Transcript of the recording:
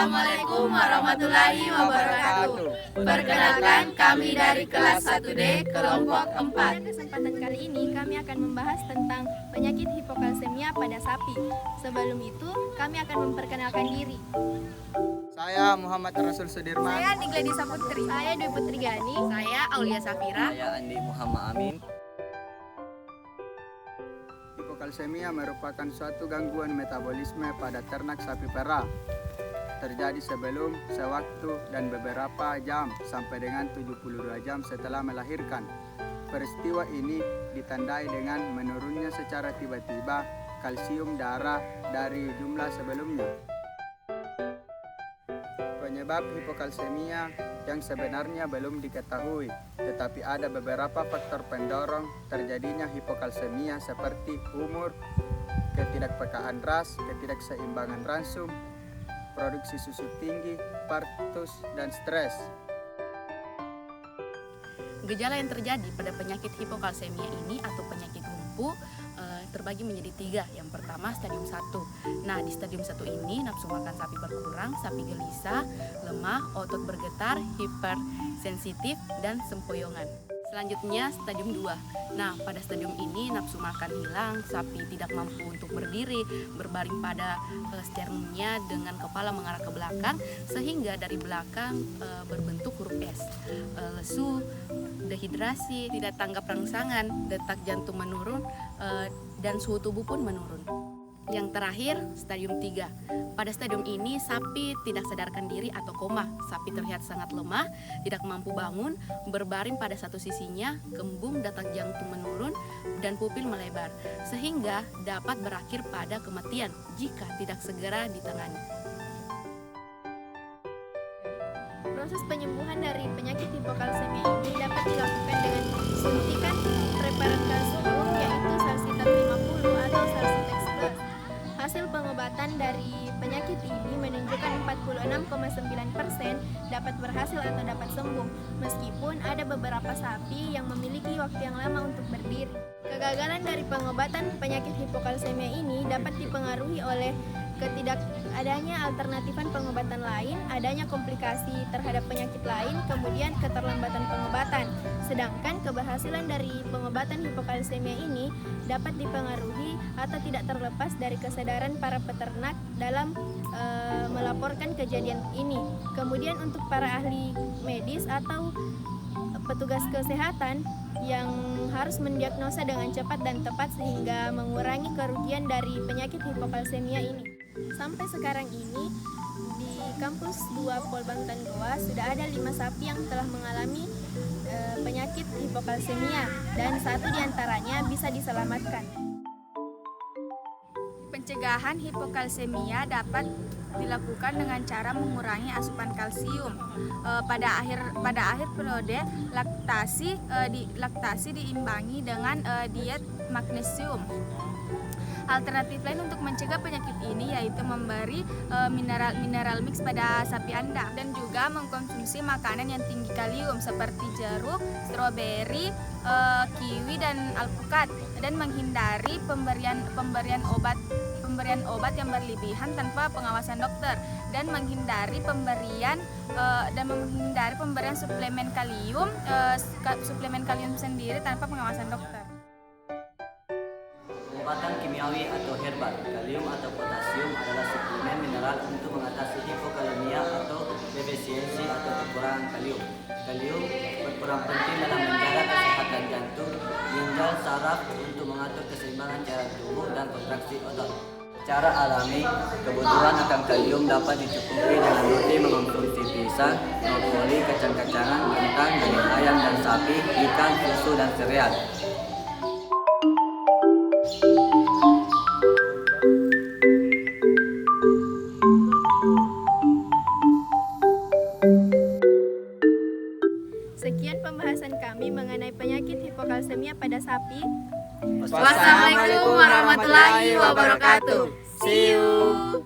Assalamualaikum warahmatullahi wabarakatuh. Perkenalkan, kami dari kelas 1D kelompok 4. Pada kesempatan kali ini kami akan membahas tentang penyakit hipokalsemia pada sapi. Sebelum itu, kami akan memperkenalkan diri. Saya Muhammad Rasul Sudirman. Saya Nigladisa Putri. Saya Dwi Putri Gani. Saya Aulia Safira. Saya Andi Muhammad Amin. Hipokalsemia merupakan suatu gangguan metabolisme pada ternak sapi perah. Terjadi sebelum, sewaktu, dan beberapa jam sampai dengan 72 jam setelah melahirkan. Peristiwa ini ditandai dengan menurunnya secara tiba-tiba kalsium darah dari jumlah sebelumnya. Penyebab hipokalsemia yang sebenarnya belum diketahui, tetapi ada beberapa faktor pendorong terjadinya hipokalsemia seperti umur, ketidakpekaan ras, ketidakseimbangan ransum, produksi susu tinggi, partus, dan stres. Gejala yang terjadi pada penyakit hipokalsemia ini atau penyakit lumpuh terbagi menjadi 3. Yang pertama stadium 1. Nah, di stadium 1 ini nafsu makan sapi berkurang, sapi gelisah, lemah, otot bergetar, hipersensitif, dan sempoyongan. Selanjutnya stadium 2. Nah, pada stadium ini nafsu makan hilang, sapi tidak mampu untuk berdiri, berbaring pada sternumnya dengan kepala mengarah ke belakang sehingga dari belakang berbentuk huruf S. Lesu, dehidrasi, tidak tanggap rangsangan, detak jantung menurun, dan suhu tubuh pun menurun. Yang terakhir, stadium 3. Pada stadium ini sapi tidak sadarkan diri atau koma. Sapi terlihat sangat lemah, tidak mampu bangun, berbaring pada satu sisinya, kembung, detak jantung menurun, dan pupil melebar, sehingga dapat berakhir pada kematian jika tidak segera ditangani. Proses penyembuhan dari penyakit hipokalsemia ini dapat dilakukan dengan suntikan preparat kalsium yaitu Salsitat 50 atau Salsitex Plus. Hasil pengobatan dari penyakit ini menunjukkan 46,9% dapat berhasil atau dapat sembuh, meskipun ada beberapa sapi yang memiliki waktu yang lama untuk berdiri. Kegagalan dari pengobatan penyakit hipokalsemia ini dapat dipengaruhi oleh ketidakadanya alternatifan pengobatan lain, adanya komplikasi terhadap penyakit lain, kemudian keterlambatan pengobatan. Sedangkan keberhasilan dari pengobatan hipokalsemia ini dapat dipengaruhi atau tidak terlepas dari kesadaran para peternak dalam melaporkan kejadian ini. Kemudian untuk para ahli medis atau petugas kesehatan yang harus mendiagnosa dengan cepat dan tepat sehingga mengurangi kerugian dari penyakit hipokalsemia ini. Sampai sekarang ini di kampus 2 Polbangtan Goa sudah ada 5 sapi yang telah mengalami penyakit hipokalsemia dan 1 diantaranya bisa diselamatkan. Pencegahan hipokalsemia dapat dilakukan dengan cara mengurangi asupan kalsium. Pada akhir periode laktasi diimbangi dengan diet magnesium. Alternatif lain untuk mencegah penyakit ini yaitu memberi mineral mix pada sapi Anda dan juga mengkonsumsi makanan yang tinggi kalium seperti jeruk, stroberi, kiwi, dan alpukat, dan menghindari pemberian obat yang berlebihan tanpa pengawasan dokter, dan menghindari pemberian suplemen kalium sendiri tanpa pengawasan dokter. Pengobatan kimiawi atau herbal, kalium atau potasium adalah suplemen mineral untuk mengatasi hipokalemia atau defisiensi atau kekurangan kalium. Kalium berperan penting dalam menjaga kesehatan jantung, ginjal, saraf untuk mengatur keseimbangan cairan tubuh dan kontraksi otot. Secara alami, kebutuhan akan kalium dapat dicukupi dengan rutin mengonsumsi pisang, brokoli, kacang-kacangan, kentang, daging ayam dan sapi, ikan, susu, dan sereal. Sekian pembahasan kami mengenai penyakit hipokalsemia pada sapi. Wassalamualaikum warahmatullahi wabarakatuh. See you.